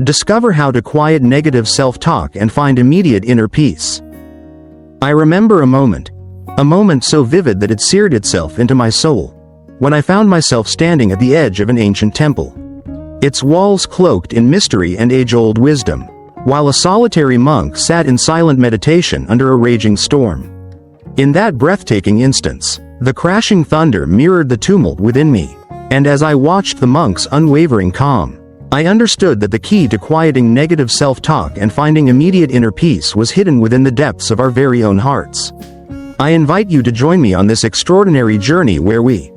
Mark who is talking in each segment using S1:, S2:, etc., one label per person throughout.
S1: Discover how to quiet negative self-talk and find immediate inner peace. I remember a moment so vivid that it seared itself into my soul, when I found myself standing at the edge of an ancient temple. Its walls cloaked in mystery and age-old wisdom, while a solitary monk sat in silent meditation under a raging storm. In that breathtaking instance, the crashing thunder mirrored the tumult within me, and as I watched the monk's unwavering calm, I understood that the key to quieting negative self-talk and finding immediate inner peace was hidden within the depths of our very own hearts. I invite you to join me on this extraordinary journey where we,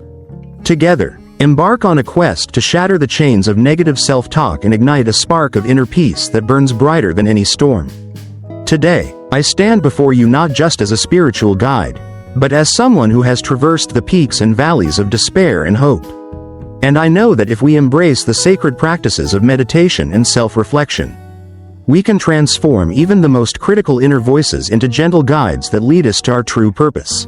S1: together, embark on a quest to shatter the chains of negative self-talk and ignite a spark of inner peace that burns brighter than any storm. Today, I stand before you not just as a spiritual guide, but as someone who has traversed the peaks and valleys of despair and hope. And I know that if we embrace the sacred practices of meditation and self-reflection, we can transform even the most critical inner voices into gentle guides that lead us to our true purpose.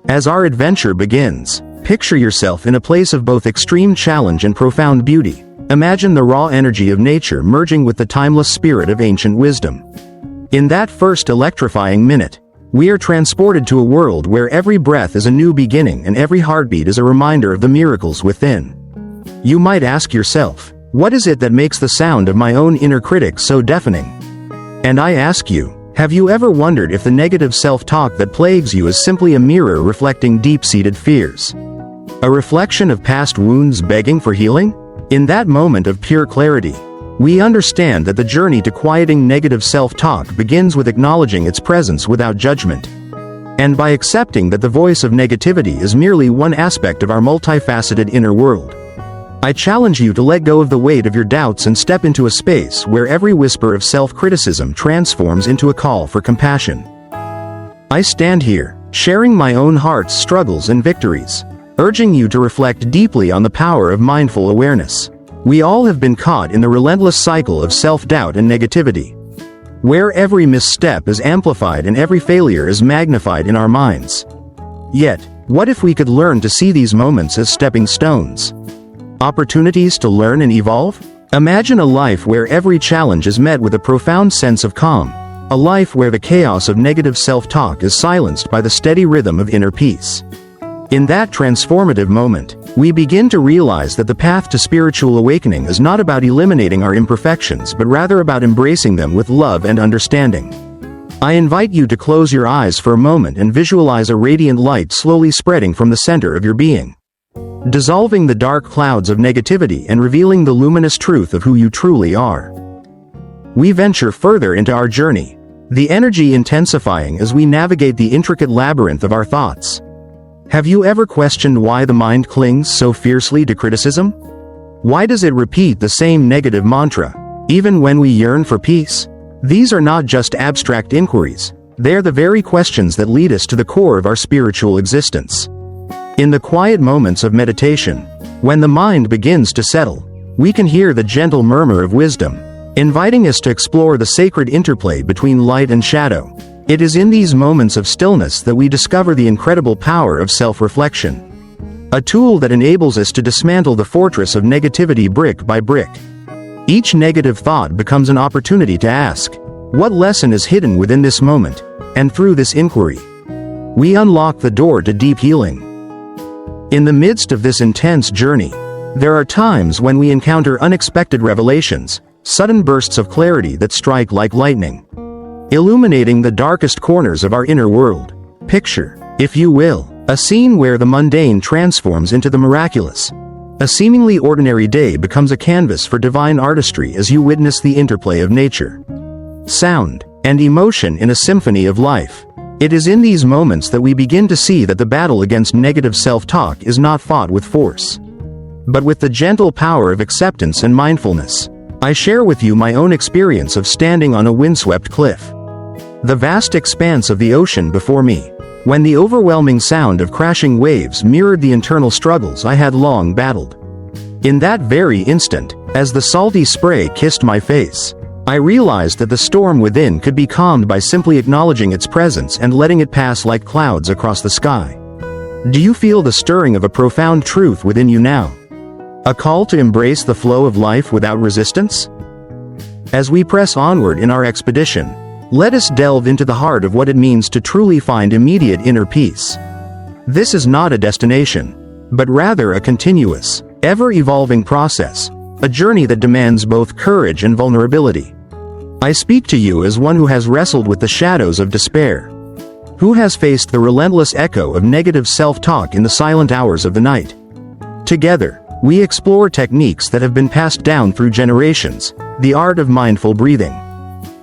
S1: As our adventure begins, picture yourself in a place of both extreme challenge and profound beauty. Imagine the raw energy of nature merging with the timeless spirit of ancient wisdom. In that first electrifying minute, we are transported to a world where every breath is a new beginning and every heartbeat is a reminder of the miracles within. You might ask yourself, what is it that makes the sound of my own inner critic so deafening? And I ask you, have you ever wondered if the negative self-talk that plagues you is simply a mirror reflecting deep-seated fears? A reflection of past wounds begging for healing? In that moment of pure clarity, we understand that the journey to quieting negative self-talk begins with acknowledging its presence without judgment. And by accepting that the voice of negativity is merely one aspect of our multifaceted inner world. I challenge you to let go of the weight of your doubts and step into a space where every whisper of self-criticism transforms into a call for compassion. I stand here, sharing my own heart's struggles and victories, urging you to reflect deeply on the power of mindful awareness. We all have been caught in the relentless cycle of self-doubt and negativity, where every misstep is amplified and every failure is magnified in our minds. Yet, what if we could learn to see these moments as stepping stones? Opportunities to learn and evolve? Imagine a life where every challenge is met with a profound sense of calm, a life where the chaos of negative self-talk is silenced by the steady rhythm of inner peace. In that transformative moment, we begin to realize that the path to spiritual awakening is not about eliminating our imperfections but rather about embracing them with love and understanding. I invite you to close your eyes for a moment and visualize a radiant light slowly spreading from the center of your being, dissolving the dark clouds of negativity and revealing the luminous truth of who you truly are. We venture further into our journey, the energy intensifying as we navigate the intricate labyrinth of our thoughts. Have you ever questioned why the mind clings so fiercely to criticism? Why does it repeat the same negative mantra, even when we yearn for peace? These are not just abstract inquiries, they're the very questions that lead us to the core of our spiritual existence. In the quiet moments of meditation, when the mind begins to settle, we can hear the gentle murmur of wisdom, inviting us to explore the sacred interplay between light and shadow. It is in these moments of stillness that we discover the incredible power of self-reflection, a tool that enables us to dismantle the fortress of negativity brick by brick. Each negative thought becomes an opportunity to ask, what lesson is hidden within this moment? And through this inquiry, we unlock the door to deep healing. In the midst of this intense journey, there are times when we encounter unexpected revelations, sudden bursts of clarity that strike like lightning, illuminating the darkest corners of our inner world. Picture, if you will, a scene where the mundane transforms into the miraculous. A seemingly ordinary day becomes a canvas for divine artistry as you witness the interplay of nature, sound, and emotion in a symphony of life. It is in these moments that we begin to see that the battle against negative self-talk is not fought with force, but with the gentle power of acceptance and mindfulness. I share with you my own experience of standing on a windswept cliff, the vast expanse of the ocean before me, when the overwhelming sound of crashing waves mirrored the internal struggles I had long battled. In that very instant, as the salty spray kissed my face, I realized that the storm within could be calmed by simply acknowledging its presence and letting it pass like clouds across the sky. Do you feel the stirring of a profound truth within you now? A call to embrace the flow of life without resistance? As we press onward in our expedition, let us delve into the heart of what it means to truly find immediate inner peace. This is not a destination, but rather a continuous, ever-evolving process, a journey that demands both courage and vulnerability. I speak to you as one who has wrestled with the shadows of despair, who has faced the relentless echo of negative self-talk in the silent hours of the night. Together, we explore techniques that have been passed down through generations, the art of mindful breathing,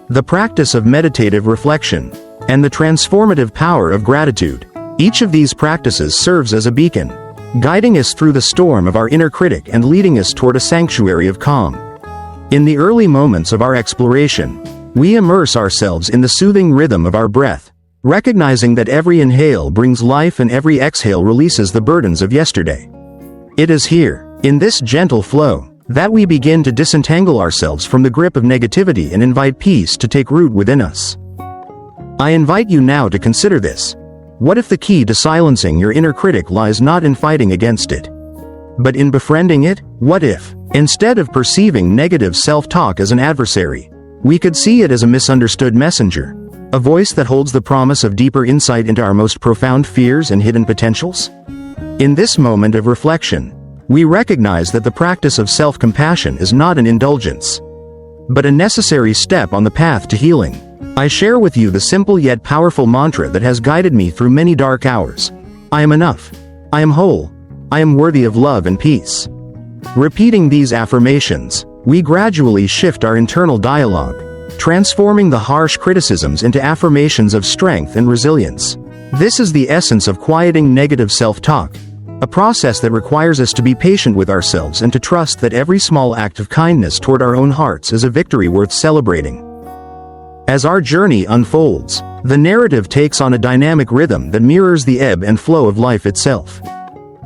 S1: the practice of meditative reflection, and the transformative power of gratitude. Each of these practices serves as a beacon, guiding us through the storm of our inner critic and leading us toward a sanctuary of calm. In the early moments of our exploration, we immerse ourselves in the soothing rhythm of our breath, recognizing that every inhale brings life and every exhale releases the burdens of yesterday. It is here, in this gentle flow, that we begin to disentangle ourselves from the grip of negativity and invite peace to take root within us. I invite you now to consider this. What if the key to silencing your inner critic lies not in fighting against it, but in befriending it? What if, instead of perceiving negative self-talk as an adversary, we could see it as a misunderstood messenger, a voice that holds the promise of deeper insight into our most profound fears and hidden potentials? In this moment of reflection, we recognize that the practice of self-compassion is not an indulgence, but a necessary step on the path to healing. I share with you the simple yet powerful mantra that has guided me through many dark hours. I am enough. I am whole. I am worthy of love and peace. Repeating these affirmations, we gradually shift our internal dialogue, transforming the harsh criticisms into affirmations of strength and resilience. This is the essence of quieting negative self-talk, a process that requires us to be patient with ourselves and to trust that every small act of kindness toward our own hearts is a victory worth celebrating. As our journey unfolds, the narrative takes on a dynamic rhythm that mirrors the ebb and flow of life itself.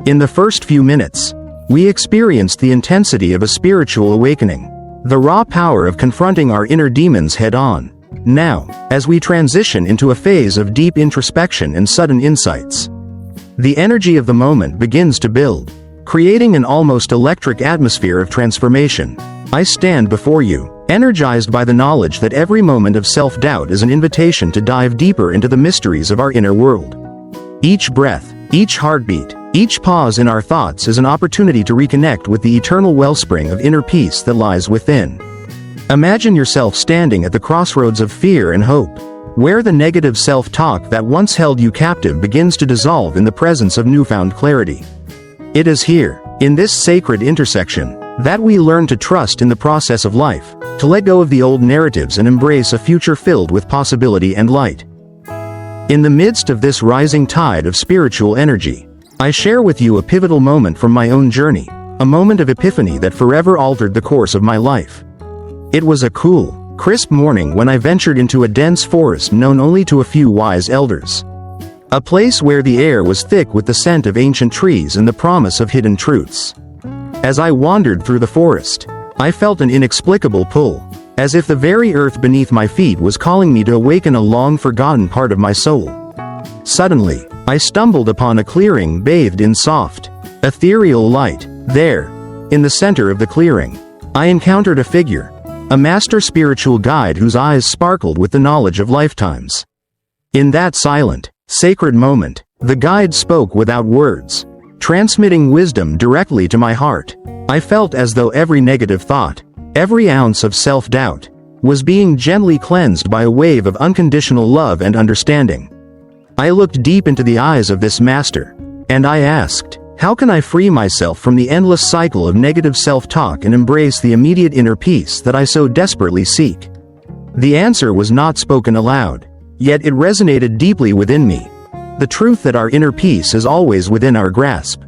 S1: In the first few minutes, we experienced the intensity of a spiritual awakening, the raw power of confronting our inner demons head-on. Now, as we transition into a phase of deep introspection and sudden insights, the energy of the moment begins to build, creating an almost electric atmosphere of transformation. I stand before you, energized by the knowledge that every moment of self-doubt is an invitation to dive deeper into the mysteries of our inner world. Each breath, each heartbeat, each pause in our thoughts is an opportunity to reconnect with the eternal wellspring of inner peace that lies within. Imagine yourself standing at the crossroads of fear and hope, where the negative self-talk that once held you captive begins to dissolve in the presence of newfound clarity. It is here, in this sacred intersection, that we learn to trust in the process of life, to let go of the old narratives and embrace a future filled with possibility and light. In the midst of this rising tide of spiritual energy, I share with you a pivotal moment from my own journey, a moment of epiphany that forever altered the course of my life. It was a cool, crisp morning when I ventured into a dense forest known only to a few wise elders. A place where the air was thick with the scent of ancient trees and the promise of hidden truths. As I wandered through the forest, I felt an inexplicable pull, as if the very earth beneath my feet was calling me to awaken a long-forgotten part of my soul. Suddenly, I stumbled upon a clearing bathed in soft, ethereal light. There, in the center of the clearing, I encountered a figure, a master spiritual guide whose eyes sparkled with the knowledge of lifetimes. In that silent, sacred moment, the guide spoke without words, transmitting wisdom directly to my heart. I felt as though every negative thought, every ounce of self-doubt, was being gently cleansed by a wave of unconditional love and understanding. I looked deep into the eyes of this master, and I asked, how can I free myself from the endless cycle of negative self-talk and embrace the immediate inner peace that I so desperately seek? The answer was not spoken aloud, yet it resonated deeply within me. The truth that our inner peace is always within our grasp,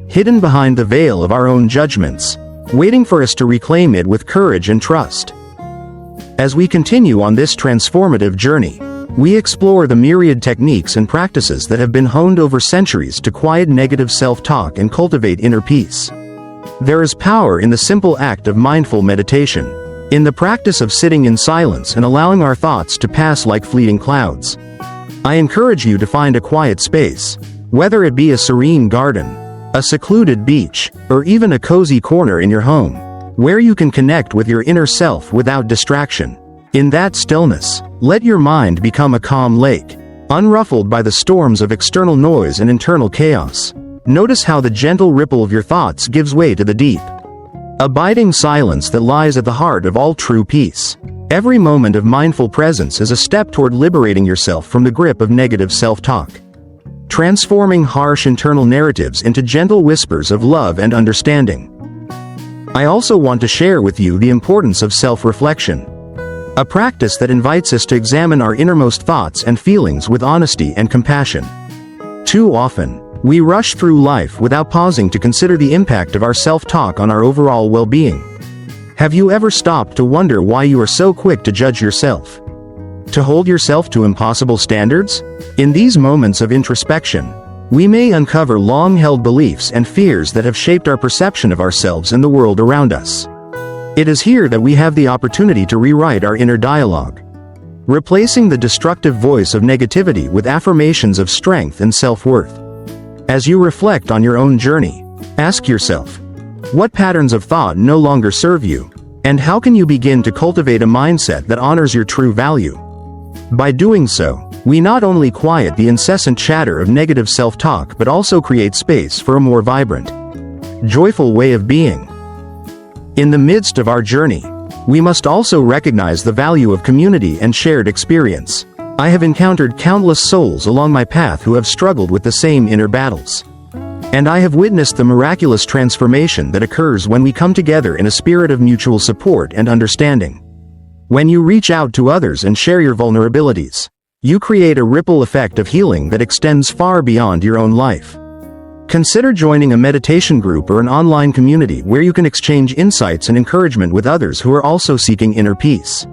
S1: hidden behind the veil of our own judgments, waiting for us to reclaim it with courage and trust. As we continue on this transformative journey, we explore the myriad techniques and practices that have been honed over centuries to quiet negative self-talk and cultivate inner peace. There is power in the simple act of mindful meditation, in the practice of sitting in silence and allowing our thoughts to pass like fleeting clouds. I encourage you to find a quiet space, whether it be a serene garden, a secluded beach, or even a cozy corner in your home, where you can connect with your inner self without distraction. In that stillness, let your mind become a calm lake, unruffled by the storms of external noise and internal chaos. Notice how the gentle ripple of your thoughts gives way to the deep, abiding silence that lies at the heart of all true peace. Every moment of mindful presence is a step toward liberating yourself from the grip of negative self-talk, transforming harsh internal narratives into gentle whispers of love and understanding. I also want to share with you the importance of self-reflection, a practice that invites us to examine our innermost thoughts and feelings with honesty and compassion. Too often, we rush through life without pausing to consider the impact of our self-talk on our overall well-being. Have you ever stopped to wonder why you are so quick to judge yourself? To hold yourself to impossible standards? In these moments of introspection, we may uncover long-held beliefs and fears that have shaped our perception of ourselves and the world around us. It is here that we have the opportunity to rewrite our inner dialogue, replacing the destructive voice of negativity with affirmations of strength and self-worth. As you reflect on your own journey, ask yourself, what patterns of thought no longer serve you, and how can you begin to cultivate a mindset that honors your true value? By doing so, we not only quiet the incessant chatter of negative self-talk but also create space for a more vibrant, joyful way of being. In the midst of our journey, we must also recognize the value of community and shared experience. I have encountered countless souls along my path who have struggled with the same inner battles, and I have witnessed the miraculous transformation that occurs when we come together in a spirit of mutual support and understanding. When you reach out to others and share your vulnerabilities, you create a ripple effect of healing that extends far beyond your own life. Consider joining a meditation group or an online community where you can exchange insights and encouragement with others who are also seeking inner peace.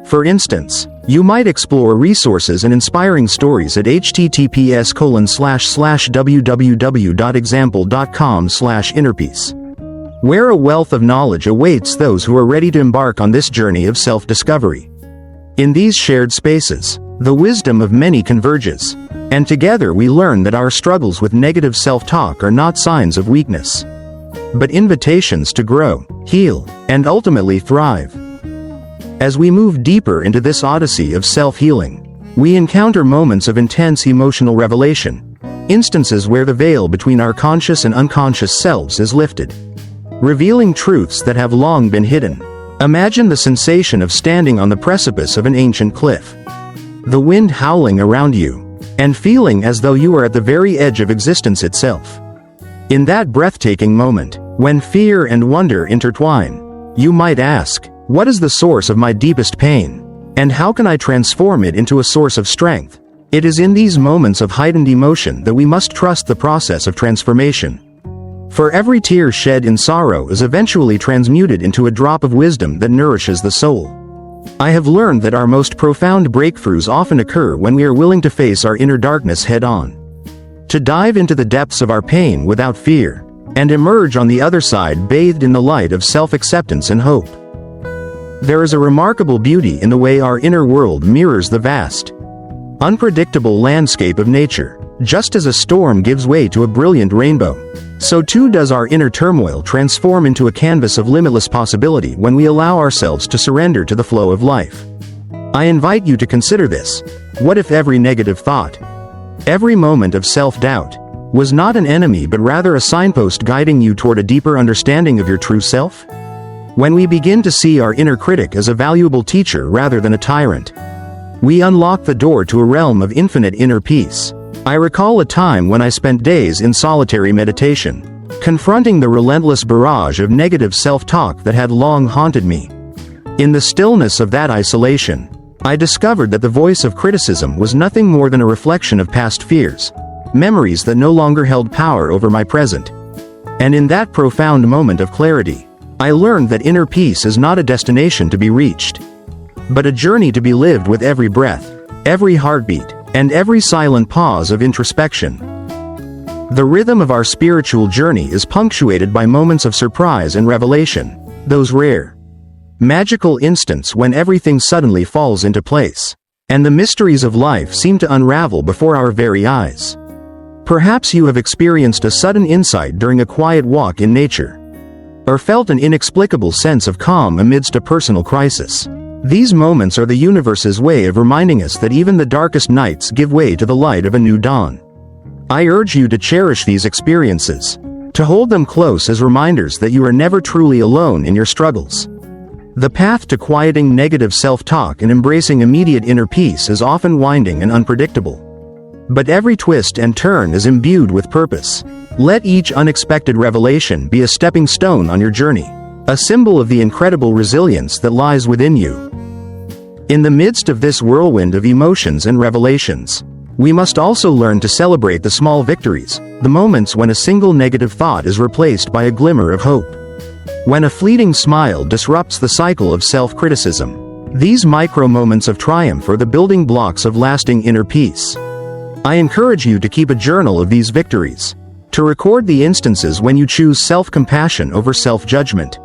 S1: For instance, you might explore resources and inspiring stories at https://www.example.com/innerpeace, where a wealth of knowledge awaits those who are ready to embark on this journey of self-discovery. In these shared spaces, the wisdom of many converges, and together we learn that our struggles with negative self-talk are not signs of weakness, but invitations to grow, heal, and ultimately thrive. As we move deeper into this odyssey of self-healing, we encounter moments of intense emotional revelation, instances where the veil between our conscious and unconscious selves is lifted, revealing truths that have long been hidden. Imagine the sensation of standing on the precipice of an ancient cliff, the wind howling around you, and feeling as though you are at the very edge of existence itself. In that breathtaking moment, when fear and wonder intertwine, you might ask, what is the source of my deepest pain? And how can I transform it into a source of strength? It is in these moments of heightened emotion that we must trust the process of transformation. For every tear shed in sorrow is eventually transmuted into a drop of wisdom that nourishes the soul. I have learned that our most profound breakthroughs often occur when we are willing to face our inner darkness head-on, to dive into the depths of our pain without fear, and emerge on the other side bathed in the light of self-acceptance and hope. There is a remarkable beauty in the way our inner world mirrors the vast, unpredictable landscape of nature. Just as a storm gives way to a brilliant rainbow, so too does our inner turmoil transform into a canvas of limitless possibility when we allow ourselves to surrender to the flow of life. I invite you to consider this. What if every negative thought, every moment of self-doubt, was not an enemy but rather a signpost guiding you toward a deeper understanding of your true self? When we begin to see our inner critic as a valuable teacher rather than a tyrant, we unlock the door to a realm of infinite inner peace. I recall a time when I spent days in solitary meditation, confronting the relentless barrage of negative self-talk that had long haunted me. In the stillness of that isolation, I discovered that the voice of criticism was nothing more than a reflection of past fears, memories that no longer held power over my present. And in that profound moment of clarity, I learned that inner peace is not a destination to be reached, but a journey to be lived with every breath, every heartbeat, and every silent pause of introspection. The rhythm of our spiritual journey is punctuated by moments of surprise and revelation, those rare, magical instants when everything suddenly falls into place, and the mysteries of life seem to unravel before our very eyes. Perhaps you have experienced a sudden insight during a quiet walk in nature, or felt an inexplicable sense of calm amidst a personal crisis. These moments are the universe's way of reminding us that even the darkest nights give way to the light of a new dawn. I urge you to cherish these experiences, to hold them close as reminders that you are never truly alone in your struggles. The path to quieting negative self-talk and embracing immediate inner peace is often winding and unpredictable. But every twist and turn is imbued with purpose. Let each unexpected revelation be a stepping stone on your journey, a symbol of the incredible resilience that lies within you. In the midst of this whirlwind of emotions and revelations, we must also learn to celebrate the small victories, the moments when a single negative thought is replaced by a glimmer of hope. When a fleeting smile disrupts the cycle of self-criticism, these micro-moments of triumph are the building blocks of lasting inner peace. I encourage you to keep a journal of these victories, to record the instances when you choose self-compassion over self-judgment,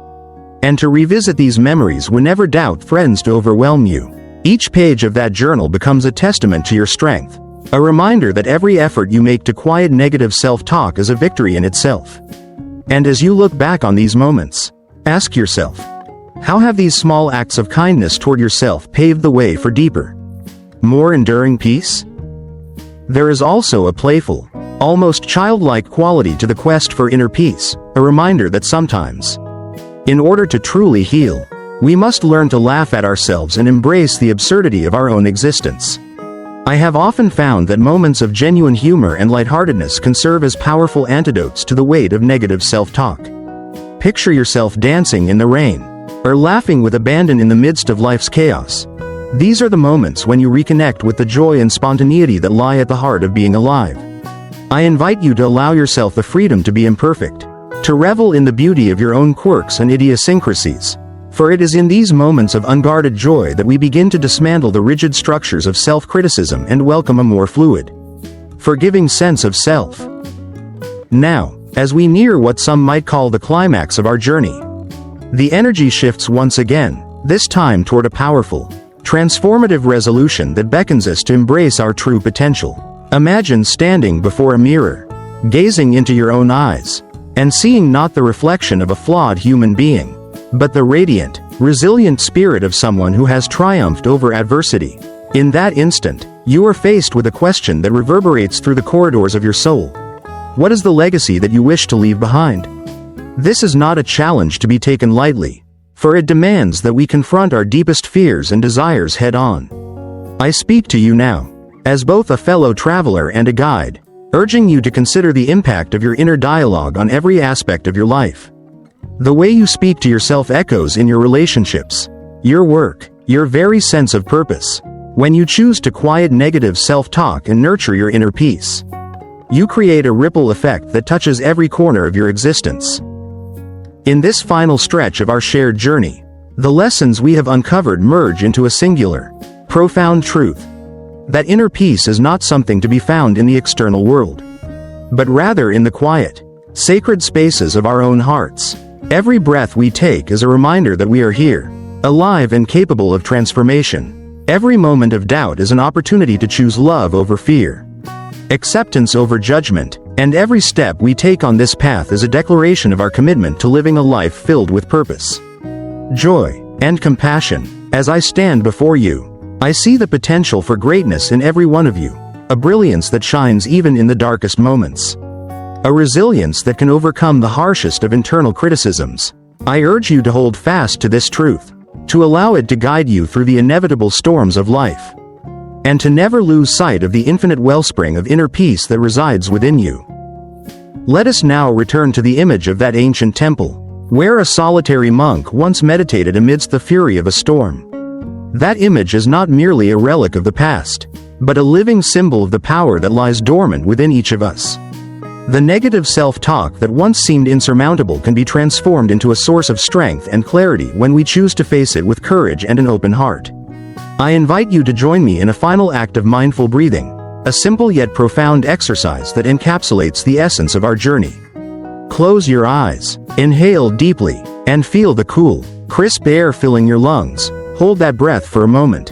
S1: and to revisit these memories whenever doubt threatens to overwhelm you. Each page of that journal becomes a testament to your strength, a reminder that every effort you make to quiet negative self-talk is a victory in itself. And as you look back on these moments, ask yourself, how have these small acts of kindness toward yourself paved the way for deeper, more enduring peace? There is also a playful, almost childlike quality to the quest for inner peace, a reminder that sometimes, in order to truly heal, we must learn to laugh at ourselves and embrace the absurdity of our own existence. I have often found that moments of genuine humor and lightheartedness can serve as powerful antidotes to the weight of negative self-talk. Picture yourself dancing in the rain, or laughing with abandon in the midst of life's chaos. These are the moments when you reconnect with the joy and spontaneity that lie at the heart of being alive. I invite you to allow yourself the freedom to be imperfect, to revel in the beauty of your own quirks and idiosyncrasies, for it is in these moments of unguarded joy that we begin to dismantle the rigid structures of self-criticism and welcome a more fluid, forgiving sense of self. Now, as we near what some might call the climax of our journey, the energy shifts once again, this time toward a powerful, transformative resolution that beckons us to embrace our true potential. Imagine standing before a mirror, gazing into your own eyes, and seeing not the reflection of a flawed human being, but the radiant, resilient spirit of someone who has triumphed over adversity. In that instant, you are faced with a question that reverberates through the corridors of your soul. What is the legacy that you wish to leave behind? This is not a challenge to be taken lightly, for it demands that we confront our deepest fears and desires head-on. I speak to you now, as both a fellow traveler and a guide, urging you to consider the impact of your inner dialogue on every aspect of your life. The way you speak to yourself echoes in your relationships, your work, your very sense of purpose. When you choose to quiet negative self-talk and nurture your inner peace, you create a ripple effect that touches every corner of your existence. In this final stretch of our shared journey, the lessons we have uncovered merge into a singular, profound truth: that inner peace is not something to be found in the external world, but rather in the quiet, sacred spaces of our own hearts. Every breath we take is a reminder that we are here, alive and capable of transformation. Every moment of doubt is an opportunity to choose love over fear, acceptance over judgment, and every step we take on this path is a declaration of our commitment to living a life filled with purpose, joy, and compassion. As I stand before you, I see the potential for greatness in every one of you, a brilliance that shines even in the darkest moments, a resilience that can overcome the harshest of internal criticisms. I urge you to hold fast to this truth, to allow it to guide you through the inevitable storms of life, and to never lose sight of the infinite wellspring of inner peace that resides within you. Let us now return to the image of that ancient temple, where a solitary monk once meditated amidst the fury of a storm. That image is not merely a relic of the past, but a living symbol of the power that lies dormant within each of us. The negative self-talk that once seemed insurmountable can be transformed into a source of strength and clarity when we choose to face it with courage and an open heart. I invite you to join me in a final act of mindful breathing, a simple yet profound exercise that encapsulates the essence of our journey. Close your eyes, inhale deeply, and feel the cool, crisp air filling your lungs. Hold that breath for a moment,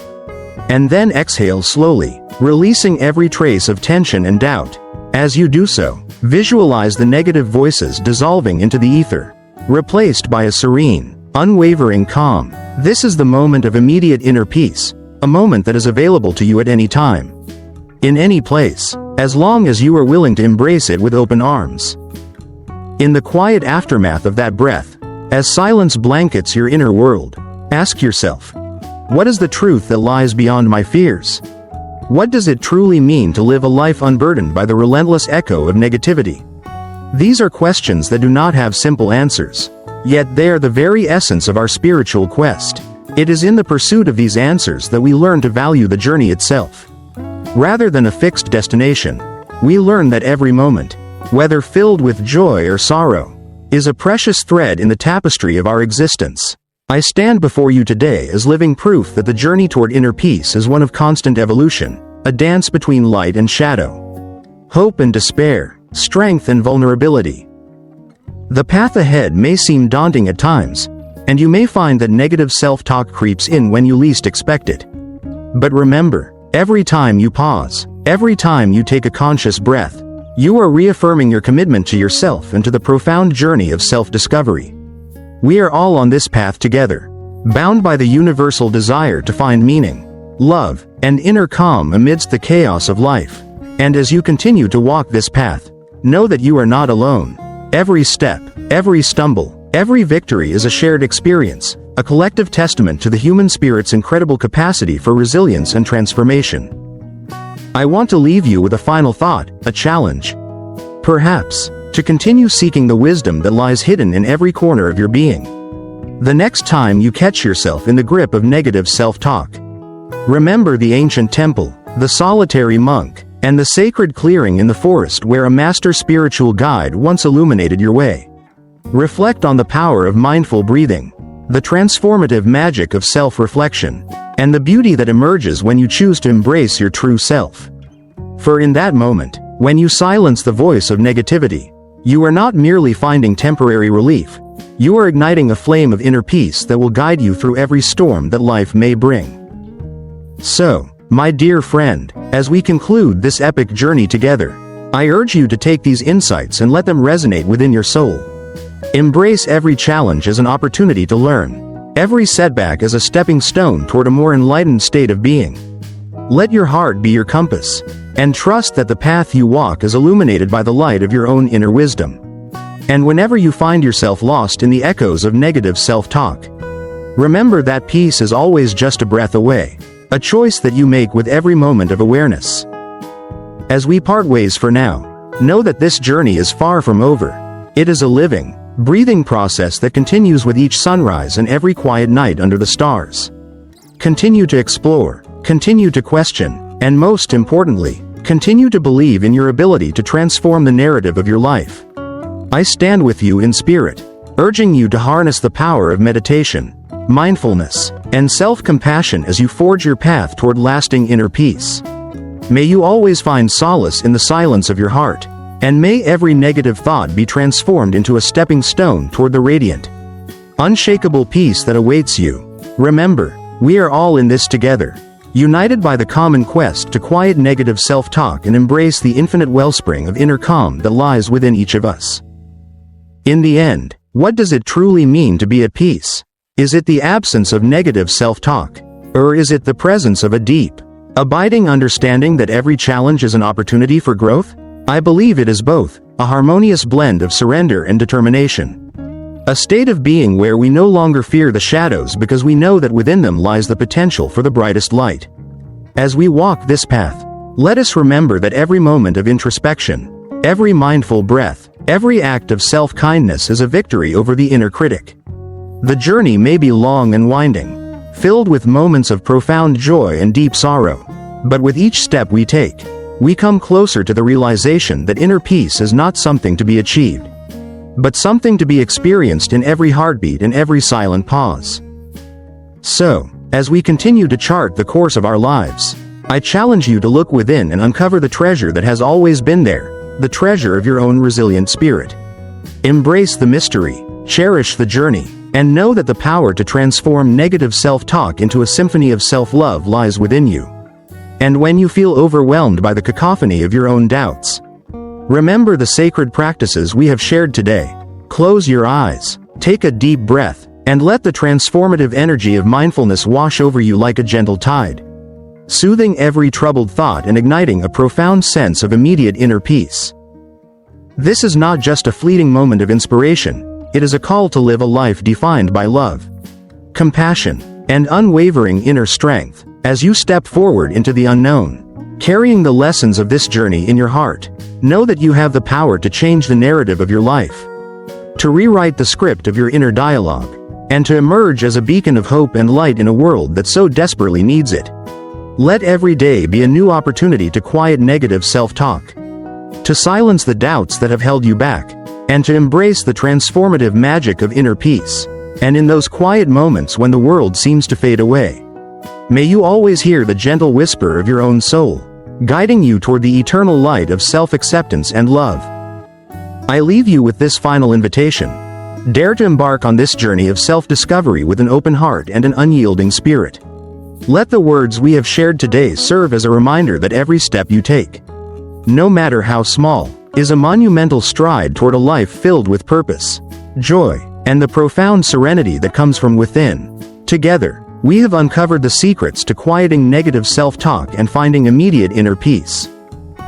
S1: and then exhale slowly, releasing every trace of tension and doubt. As you do so, visualize the negative voices dissolving into the ether, replaced by a serene, unwavering calm. This is the moment of immediate inner peace, a moment that is available to you at any time, in any place, as long as you are willing to embrace it with open arms. In the quiet aftermath of that breath, as silence blankets your inner world, ask yourself, what is the truth that lies beyond my fears? What does it truly mean to live a life unburdened by the relentless echo of negativity? These are questions that do not have simple answers, yet they are the very essence of our spiritual quest. It is in the pursuit of these answers that we learn to value the journey itself. Rather than a fixed destination, we learn that every moment, whether filled with joy or sorrow, is a precious thread in the tapestry of our existence. I stand before you today as living proof that the journey toward inner peace is one of constant evolution, a dance between light and shadow, hope and despair, strength and vulnerability. The path ahead may seem daunting at times, and you may find that negative self-talk creeps in when you least expect it. But remember, every time you pause, every time you take a conscious breath, you are reaffirming your commitment to yourself and to the profound journey of self-discovery. We are all on this path together, bound by the universal desire to find meaning, love, and inner calm amidst the chaos of life. And as you continue to walk this path, know that you are not alone. Every step, every stumble, every victory is a shared experience, a collective testament to the human spirit's incredible capacity for resilience and transformation. I want to leave you with a final thought, a challenge. Perhaps, to continue seeking the wisdom that lies hidden in every corner of your being. The next time you catch yourself in the grip of negative self-talk, remember the ancient temple, the solitary monk, and the sacred clearing in the forest where a master spiritual guide once illuminated your way. Reflect on the power of mindful breathing, the transformative magic of self-reflection, and the beauty that emerges when you choose to embrace your true self. For in that moment, when you silence the voice of negativity, you are not merely finding temporary relief, you are igniting a flame of inner peace that will guide you through every storm that life may bring. So, my dear friend, as we conclude this epic journey together, I urge you to take these insights and let them resonate within your soul. Embrace every challenge as an opportunity to learn, every setback as a stepping stone toward a more enlightened state of being. Let your heart be your compass, and trust that the path you walk is illuminated by the light of your own inner wisdom. And whenever you find yourself lost in the echoes of negative self-talk, remember that peace is always just a breath away, a choice that you make with every moment of awareness. As we part ways for now, know that this journey is far from over. It is a living, breathing process that continues with each sunrise and every quiet night under the stars. Continue to explore, continue to question, and most importantly, continue to believe in your ability to transform the narrative of your life. I stand with you in spirit, urging you to harness the power of meditation, mindfulness, and self-compassion as you forge your path toward lasting inner peace. May you always find solace in the silence of your heart, and may every negative thought be transformed into a stepping stone toward the radiant, unshakable peace that awaits you. Remember, we are all in this together, united by the common quest to quiet negative self-talk and embrace the infinite wellspring of inner calm that lies within each of us. In the end, what does it truly mean to be at peace? Is it the absence of negative self-talk? Or is it the presence of a deep, abiding understanding that every challenge is an opportunity for growth? I believe it is both, a harmonious blend of surrender and determination. A state of being where we no longer fear the shadows because we know that within them lies the potential for the brightest light. As we walk this path, let us remember that every moment of introspection, every mindful breath, every act of self-kindness is a victory over the inner critic. The journey may be long and winding, filled with moments of profound joy and deep sorrow, but with each step we take, we come closer to the realization that inner peace is not something to be achieved, but something to be experienced in every heartbeat and every silent pause. So, as we continue to chart the course of our lives, I challenge you to look within and uncover the treasure that has always been there, the treasure of your own resilient spirit. Embrace the mystery, cherish the journey, and know that the power to transform negative self-talk into a symphony of self-love lies within you. And when you feel overwhelmed by the cacophony of your own doubts, remember the sacred practices we have shared today. Close your eyes, Take a deep breath, and let the transformative energy of mindfulness wash over you like a gentle tide, soothing every troubled thought and igniting a profound sense of immediate inner peace. This is not just a fleeting moment of inspiration, it is a call to live a life defined by love, compassion, and unwavering inner strength. As you step forward into the unknown, carrying the lessons of this journey in your heart, know that you have the power to change the narrative of your life, to rewrite the script of your inner dialogue, and to emerge as a beacon of hope and light in a world that so desperately needs it. Let every day be a new opportunity to quiet negative self-talk, to silence the doubts that have held you back, and to embrace the transformative magic of inner peace. And in those quiet moments when the world seems to fade away, may you always hear the gentle whisper of your own soul, guiding you toward the eternal light of self-acceptance and love. I leave you with this final invitation. Dare to embark on this journey of self-discovery with an open heart and an unyielding spirit. Let the words we have shared today serve as a reminder that every step you take, no matter how small, is a monumental stride toward a life filled with purpose, joy, and the profound serenity that comes from within. Together, we have uncovered the secrets to quieting negative self-talk and finding immediate inner peace.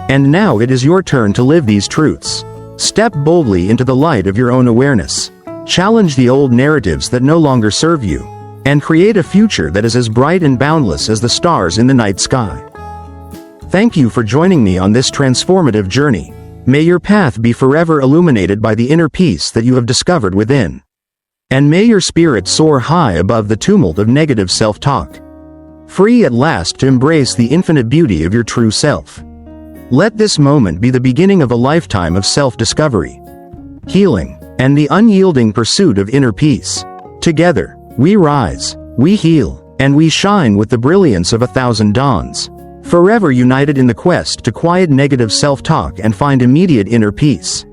S1: And now it is your turn to live these truths. Step boldly into the light of your own awareness. Challenge the old narratives that no longer serve you, and create a future that is as bright and boundless as the stars in the night sky. Thank you for joining me on this transformative journey. May your path be forever illuminated by the inner peace that you have discovered within. And may your spirit soar high above the tumult of negative self-talk, free at last to embrace the infinite beauty of your true self. Let this moment be the beginning of a lifetime of self-discovery, healing, and the unyielding pursuit of inner peace. Together, we rise, we heal, and we shine with the brilliance of 1,000 dawns, forever united in the quest to quiet negative self-talk and find immediate inner peace.